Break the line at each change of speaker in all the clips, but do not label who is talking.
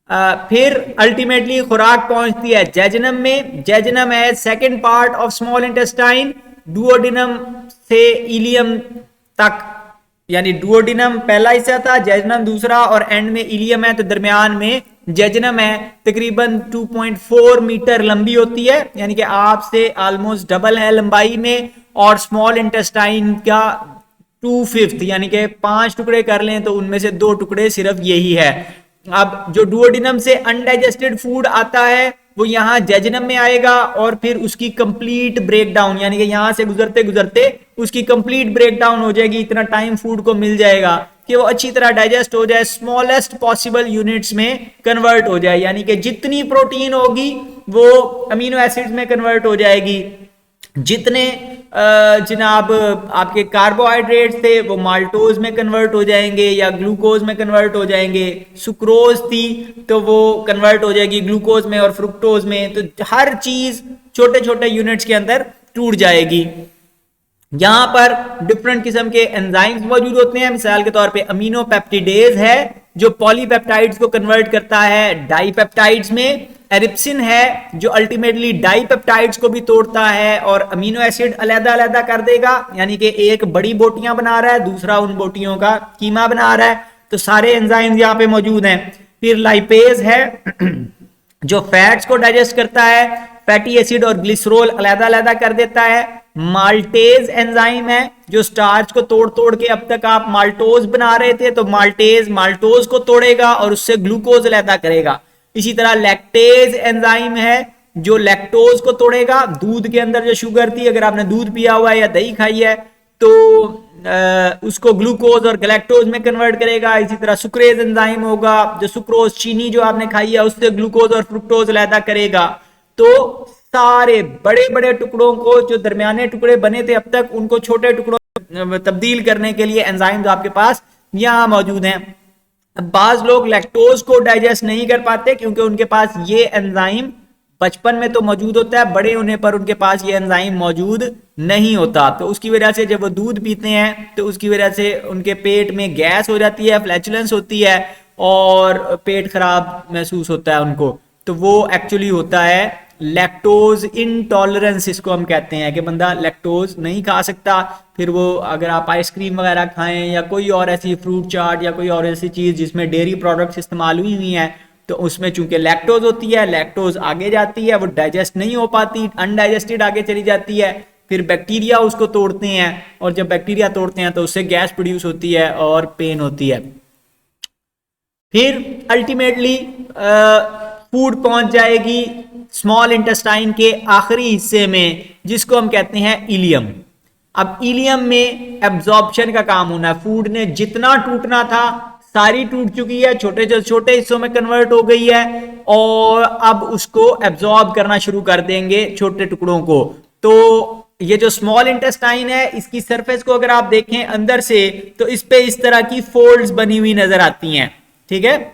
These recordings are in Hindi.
फिर अल्टीमेटली खुराक पहुंचती है जेजनम में। जेजनम है second part of small intestine. Duodenum से इलियम तक, यानी डुओडिनम पहला हिस्सा था, जेजनम दूसरा, और एंड में इलियम है, तो दरमियान में जेजनम है। तकरीबन 2.4 मीटर लंबी होती है, यानी कि आपसे ऑलमोस्ट डबल है लंबाई में। और स्मॉल इंटेस्टाइन का 2/5 यानी कि 5 टुकड़े कर लें तो उनमें से 2 टुकड़े सिर्फ यही है। अब जो डुओडिनम से अनडाइजेस्टेड फूड आता है वो यहाँ जेजनम में आएगा, और फिर उसकी कंप्लीट ब्रेकडाउन, यानी कि यहाँ से गुजरते गुजरते उसकी कंप्लीट ब्रेकडाउन हो जाएगी। इतना टाइम फूड को मिल जाएगा कि वो अच्छी तरह डाइजेस्ट हो जाए, स्मॉलेस्ट पॉसिबल यूनिट्स में कन्वर्ट हो जाए, यानी कि जितनी प्रोटीन होगी वो अमीनो एसिड्स में कन्वर्ट हो जाएगी, जितने जनाब आपके कार्बोहाइड्रेट्स थे वो माल्टोज में कन्वर्ट हो जाएंगे या ग्लूकोज में कन्वर्ट हो जाएंगे। सुक्रोज थी तो वो कन्वर्ट हो जाएगी ग्लूकोज में और फ्रुक्टोज में। तो हर चीज छोटे छोटे यूनिट्स के अंदर टूट जाएगी। यहां पर डिफरेंट किस्म के एंजाइम्स मौजूद होते हैं। मिसाल के तौर पे अमीनो पेप्टिडेज है जो पॉलीपेप्टाइड्स को कन्वर्ट करता है डाइपेप्टाइड्स में। एरिप्सिन है जो अल्टीमेटली डाइपेप्टाइड्स को भी तोड़ता है और अमीनो एसिड अलग अलग कर देगा, यानी कि एक बड़ी बोटियां बना रहा है, दूसरा उन बोटियों का कीमा बना रहा है। तो सारे एंजाइम्स यहाँ पे मौजूद हैं। फिर लाइपेज है जो फैट्स को डाइजेस्ट करता है, फैटी एसिड और ग्लिसरॉल अलग अलग कर देता है। माल्टेज एंजाइम है जो स्टार्च को तोड़ तोड़ के, अब तक आप माल्टोज बना रहे थे तो माल्टेज माल्टोज को तोड़ेगा और उससे ग्लूकोज अलग करेगा। इसी तरह लैक्टेज एंजाइम है जो लैक्टोज को तोड़ेगा। दूध के अंदर जो शुगर थी, अगर आपने दूध पिया हुआ है या दही खाई है तो उसको ग्लूकोज और गैलेक्टोज में कन्वर्ट करेगा। इसी तरह सुक्रेज एंजाइम होगा जो सुक्रोज चीनी जो आपने खाई है उससे ग्लूकोज और फ्रुक्टोज अलग करेगा। तो सारे बड़े बड़े टुकड़ों को, जो दरमियाने टुकड़े बने थे अब तक, उनको छोटे टुकड़ों में तब्दील करने के लिए एंजाइम्स आपके पास यहां मौजूद हैं। बाज लोग लैक्टोज को डाइजेस्ट नहीं कर पाते क्योंकि उनके पास ये एंजाइम बचपन में तो मौजूद होता है, बड़े होने पर उनके पास ये एंजाइम मौजूद नहीं होता। तो उसकी वजह से जब वो दूध पीते हैं तो उसकी वजह से उनके पेट में गैस हो जाती है, फ्लैचुलेंस होती है और पेट खराब महसूस होता है उनको। तो वो एक्चुअली होता है लैक्टोज इंटॉलरेंस, इसको हम कहते हैं कि बंदा लैक्टोज नहीं खा सकता। फिर वो अगर आप आइसक्रीम वगैरह खाएं या कोई और ऐसी फ्रूट चाट या कोई और ऐसी चीज जिसमें डेयरी प्रोडक्ट्स इस्तेमाल हुई हैं तो उसमें चूंकि लैक्टोज होती है, लैक्टोज आगे जाती है, वो डाइजेस्ट नहीं हो पाती, अनडाइजेस्टेड आगे चली जाती है। फिर बैक्टीरिया उसको तोड़ते हैं और जब बैक्टीरिया तोड़ते हैं तो उससे गैस प्रोड्यूस होती है और पेन होती है। फिर अल्टीमेटली फूड पहुंच जाएगी स्मॉल इंटेस्टाइन के आखिरी हिस्से में जिसको हम कहते हैं इलियम। अब इलियम में एब्जॉर्प्शन का काम होना है। फूड ने जितना टूटना था सारी टूट चुकी है, छोटे छोटे हिस्सों में कन्वर्ट हो गई है और अब उसको एब्जॉर्ब करना शुरू कर देंगे छोटे टुकड़ों को। तो ये जो स्मॉल इंटेस्टाइन है इसकी सरफेस को अगर आप देखें अंदर से तो इस पे इस तरह की फोल्ड्स बनी हुई नजर आती हैं। ठीक है,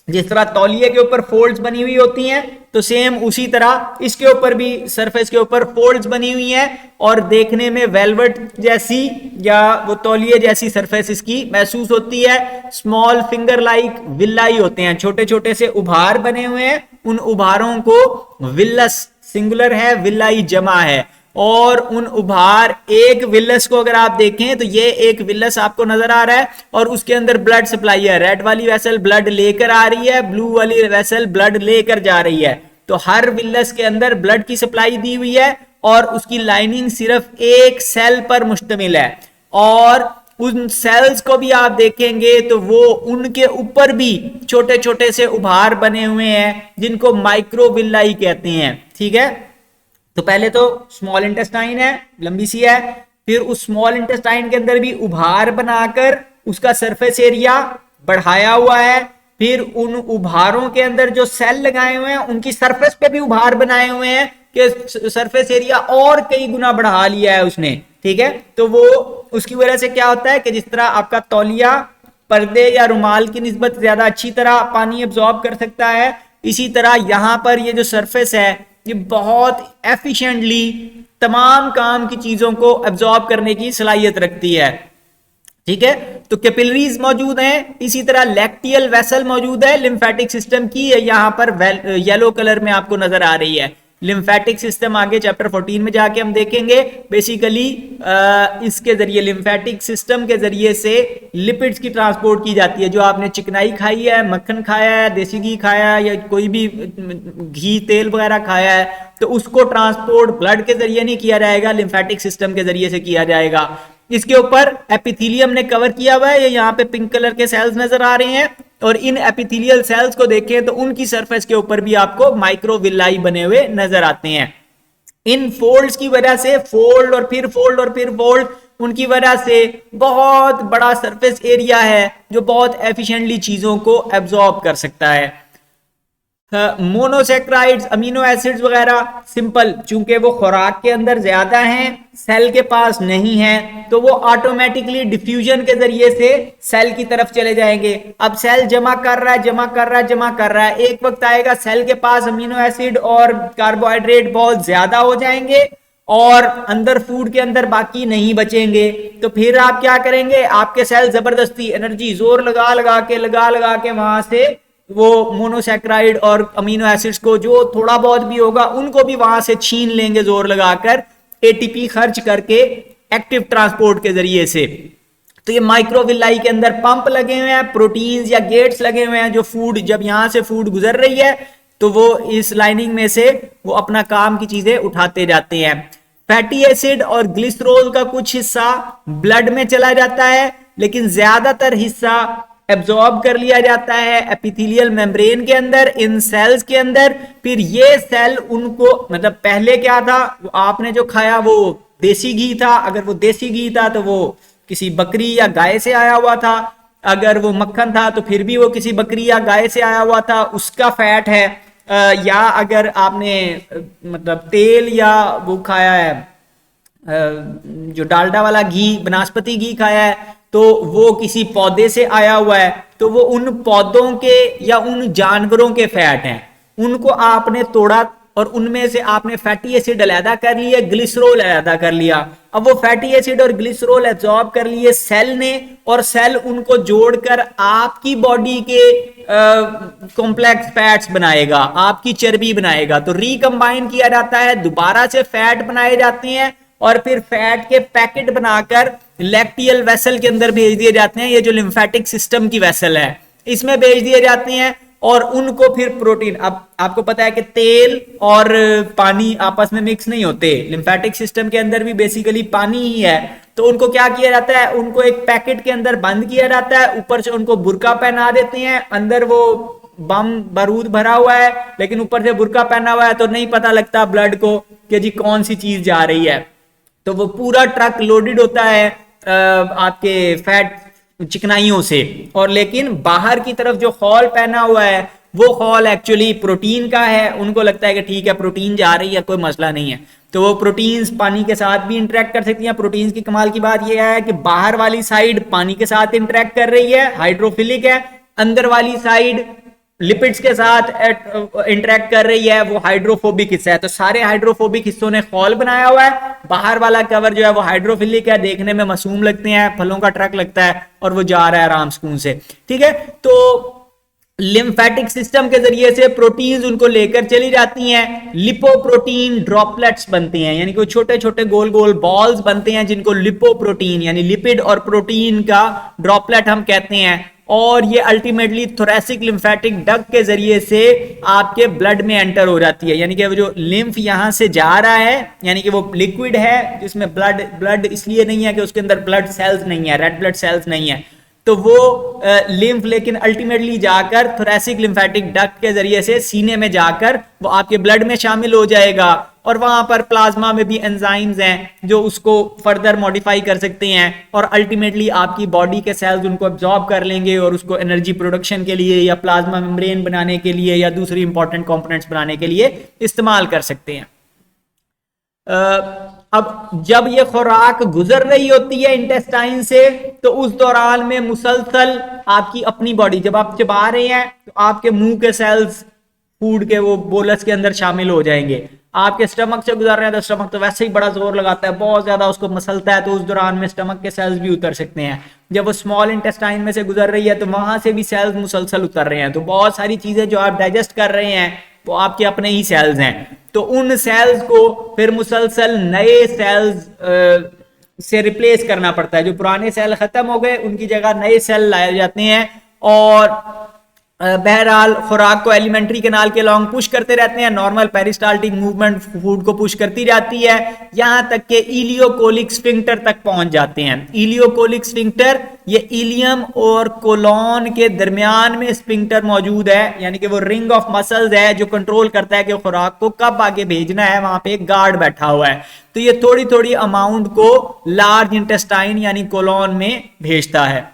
जिस तरह तौलिए के ऊपर फोल्ड्स बनी हुई होती हैं तो सेम उसी तरह इसके ऊपर भी सरफेस के ऊपर फोल्ड्स बनी हुई हैं और देखने में वेलवेट जैसी या वो तौलिए जैसी सरफेस इसकी महसूस होती है। स्मॉल फिंगर लाइक विल्लाई होते हैं, छोटे छोटे से उभार बने हुए हैं। उन उभारों को विल्लस सिंगुलर है, विल्लाई जमा है। और उन उभार, एक विल्लस को अगर आप देखें तो ये एक विल्लस आपको नजर आ रहा है और उसके अंदर ब्लड सप्लाई है। रेड वाली वेसल ब्लड लेकर आ रही है, ब्लू वाली वेसल ब्लड लेकर जा रही है। तो हर विल्लस के अंदर ब्लड की सप्लाई दी हुई है और उसकी लाइनिंग सिर्फ एक सेल पर मुश्तमिल है। और उन सेल्स को भी आप देखेंगे तो वो उनके ऊपर भी छोटे छोटे से उभार बने हुए हैं जिनको माइक्रोविल्लाई कहते हैं। ठीक है, तो पहले तो स्मॉल इंटेस्टाइन है, लंबी सी है, फिर उस स्मॉल इंटेस्टाइन के अंदर भी उभार बनाकर उसका सरफेस एरिया बढ़ाया हुआ है। फिर उन उभारों के अंदर जो सेल लगाए हुए हैं उनकी सरफेस पे भी उभार बनाए हुए हैं कि सरफेस एरिया और कई गुना बढ़ा लिया है उसने। ठीक है, तो वो उसकी वजह से क्या होता है कि जिस तरह आपका तौलिया पर्दे या रुमाल की निस्बत ज्यादा अच्छी तरह पानी एब्जॉर्ब कर सकता है, इसी तरह यहां पर ये जो सरफेस है ये बहुत एफिशिएंटली तमाम काम की चीजों को एब्जॉर्ब करने की सलाहियत रखती है। ठीक है, तो कैपिलरीज मौजूद हैं, इसी तरह लैक्टियल वेसल मौजूद है। लिम्फेटिक सिस्टम की यहां पर येलो कलर में आपको नजर आ रही है। लिम्फेटिक सिस्टम आगे चैप्टर 14 में जाके हम देखेंगे। बेसिकली इसके जरिए, लिम्फेटिक सिस्टम के जरिए से लिपिड्स की ट्रांसपोर्ट की जाती है। जो आपने चिकनाई खाई है, मक्खन खाया है, देसी घी खाया है, या कोई भी घी तेल वगैरह खाया है, तो उसको ट्रांसपोर्ट ब्लड के जरिए नहीं किया जाएगा, लिम्फेटिक सिस्टम के जरिए से किया जाएगा। इसके ऊपर एपिथेलियम ने कवर किया हुआ है, ये यहाँ पे पिंक कलर के सेल्स नजर आ रहे हैं, और इन एपिथेलियल सेल्स को देखें तो उनकी सरफेस के ऊपर भी आपको माइक्रोविलाई बने हुए नजर आते हैं। इन फोल्ड्स की वजह से, फोल्ड और फिर फोल्ड और फिर फोल्ड, उनकी वजह से बहुत बड़ा सरफेस एरिया है जो बहुत एफिशिएंटली चीजों को एब्जॉर्ब कर सकता है। मोनोसेक्राइड्स, अमीनो एसिड्स वगैरह सिंपल, चूंकि वो खुराक के अंदर ज्यादा हैं, सेल के पास नहीं है, तो वो ऑटोमेटिकली डिफ्यूजन के जरिए से सेल की तरफ चले जाएंगे। अब सेल जमा कर रहा है, जमा कर रहा है, जमा कर रहा है, एक वक्त आएगा सेल के पास अमीनो एसिड और कार्बोहाइड्रेट बहुत ज्यादा हो जाएंगे और अंदर फूड के अंदर बाकी नहीं बचेंगे। तो फिर आप क्या करेंगे, आपके सेल जबरदस्ती एनर्जी जोर लगा लगा के वहां से वो मोनोसैक्राइड और अमीनो एसिड्स को, जो थोड़ा बहुत भी होगा, उनको भी वहां से छीन लेंगे जोर लगाकर, एटीपी खर्च करके एक्टिव ट्रांसपोर्ट के जरिए से। तो ये माइक्रोविलाई के अंदर पंप लगे हुए हैं, प्रोटीन्स या गेट्स लगे हुए हैं, जो फूड, जब यहां से फूड गुजर रही है तो वो इस लाइनिंग में से वो अपना काम की चीजें उठाते जाते हैं। फैटी एसिड और ग्लिसरॉल का कुछ हिस्सा ब्लड में चला जाता है, लेकिन ज्यादातर हिस्सा एब्जॉर्ब कर लिया जाता है एपिथेलियल मेम्ब्रेन के अंदर, इन सेल्स के अंदर। फिर ये सेल उनको, मतलब पहले क्या था, आपने जो खाया वो देसी घी था, अगर वो देसी घी था तो वो किसी बकरी या गाय से आया हुआ था, अगर वो मक्खन था तो फिर भी वो किसी बकरी या गाय से आया हुआ था, उसका फैट है। या अगर आपने मतलब तेल या वो खाया है, जो डालडा वाला घी, वनस्पति घी खाया है, तो वो किसी पौधे से आया हुआ है, तो वो उन पौधों के या उन जानवरों के फैट हैं, उनको आपने तोड़ा और उनमें से आपने फैटी एसिड अलहदा कर लिया, ग्लिसरॉल अलहदा कर लिया। अब वो फैटी एसिड और ग्लिसरॉल एब्जॉर्ब कर लिए सेल ने, और सेल उनको जोड़कर आपकी बॉडी के कॉम्प्लेक्स फैट्स बनाएगा, आपकी चर्बी बनाएगा। तो रिकंबाइन किया जाता है, दोबारा से फैट बनाए जाते हैं, और फिर फैट के पैकेट बनाकर लैक्टियल वेसल के अंदर भेज दिए जाते हैं। ये जो लिम्फेटिक सिस्टम की वेसल है, इसमें भेज दिए जाते हैं, और उनको फिर प्रोटीन, अब आपको पता है कि तेल और पानी आपस में मिक्स नहीं होते, लिम्फेटिक सिस्टम के अंदर भी बेसिकली पानी ही है। तो उनको क्या किया जाता है, उनको एक पैकेट के अंदर बंद किया जाता है, ऊपर से उनको बुर्का पहना देते हैं, अंदर वो बम बारूद भरा हुआ है, लेकिन ऊपर से बुर्का पहना हुआ है, तो नहीं पता लगता ब्लड को कि जी कौन सी चीज जा रही है। तो वो पूरा ट्रक लोडेड होता है आपके फैट चिकनाइयों से, और लेकिन बाहर की तरफ जो खौल पहना हुआ है वो खौल एक्चुअली प्रोटीन का है। उनको लगता है कि ठीक है प्रोटीन जा रही है, कोई मसला नहीं है, तो वो प्रोटीन्स पानी के साथ भी इंटरेक्ट कर सकती हैं। प्रोटीन्स की कमाल की बात यह है कि बाहर वाली साइड पानी के साथ इंटरेक्ट कर रही है, हाइड्रोफिलिक है, अंदर वाली साइड लिपिड्स के साथ इंटरेक्ट कर रही है, वो हाइड्रोफोबिक हिस्सा है। तो सारे हाइड्रोफोबिक हिस्सों ने खौल बनाया हुआ है, बाहर वाला कवर जो है वो हाइड्रोफिलिक है, देखने में मासूम लगते हैं, फलों का ट्रक लगता है, और वो जा रहा है आराम सुकून से। ठीक है, तो लिम्फेटिक सिस्टम के जरिए से प्रोटीन्स उनको लेकर चली जाती हैं, लिपोप्रोटीन ड्रॉपलेट्स बनते हैं, यानी कि छोटे छोटे गोल गोल बॉल्स बनते हैं जिनको लिपोप्रोटीन यानी लिपिड और प्रोटीन का ड्रॉपलेट हम कहते हैं। और ये अल्टीमेटली थोरेसिक लिम्फेटिक डक्ट के जरिए से आपके ब्लड में एंटर हो जाती है, यानी कि वो जो लिम्फ यहां से जा रहा है, यानी कि वो लिक्विड है जिसमें ब्लड इसलिए नहीं है कि उसके अंदर ब्लड सेल्स नहीं है, रेड ब्लड सेल्स नहीं है, तो वो लिम्फ लेकिन अल्टीमेटली जाकर थोरेसिक लिम्फेटिक डक्ट के जरिए से सीने में जाकर वो आपके ब्लड में शामिल हो जाएगा, और वहां पर प्लाज्मा में भी एंजाइम्स हैं जो उसको फर्दर मॉडिफाई कर सकते हैं, और अल्टीमेटली आपकी बॉडी के सेल्स उनको एब्जॉर्ब कर लेंगे और उसको एनर्जी प्रोडक्शन के लिए या प्लाज्मा मेम्ब्रेन बनाने के लिए या दूसरी इंपॉर्टेंट कंपोनेंट्स बनाने के लिए इस्तेमाल कर सकते हैं। अब जब ये खुराक गुजर रही होती है इंटेस्टाइन से, तो उस दौरान में मुसलसल आपकी अपनी बॉडी, जब आप चबा रहे हैं तो आपके मुंह के सेल्स फूड के वो बोलस के अंदर शामिल हो जाएंगे, आपके स्टमक से गुजर रहे हैं तो स्टमक तो वैसे ही बड़ा जोर लगाता है, बहुत ज्यादा उसको मसलता है, तो उस दौरान में स्टमक के सेल्स भी उतर सकते हैं। जब वो स्मॉल इंटेस्टाइन में से गुजर रही है तो वहां से भी सेल्स मुसलसल उतर रहे हैं। तो बहुत सारी चीजें जो आप डाइजेस्ट कर रहे हैं वो आपके अपने ही सेल्स हैं, तो उन सेल्स को फिर मुसलसल नए सेल्स से रिप्लेस करना पड़ता है। जो पुराने सेल खत्म हो गए उनकी जगह नए सेल लाए जाते हैं, और बहरहाल खुराक को एलिमेंट्री कैनाल के लॉन्ग पुश करते रहते हैं। नॉर्मल पेरिस्टाल्टिक मूवमेंट फूड को पुश करती जाती है, यहां तक के इलियोकोलिक स्फिंक्टर तक पहुंच जाते हैं। इलियोकोलिक स्फिंक्टर, ये इलियम और कोलॉन के दरमियान में स्फिंक्टर मौजूद है, यानी कि वो रिंग ऑफ मसल्स है जो कंट्रोल करता है कि खुराक को कब आगे भेजना है। वहां पे एक गार्ड बैठा हुआ है, तो ये थोड़ी थोड़ी अमाउंट को लार्ज इंटेस्टाइन यानी कोलॉन में भेजता है।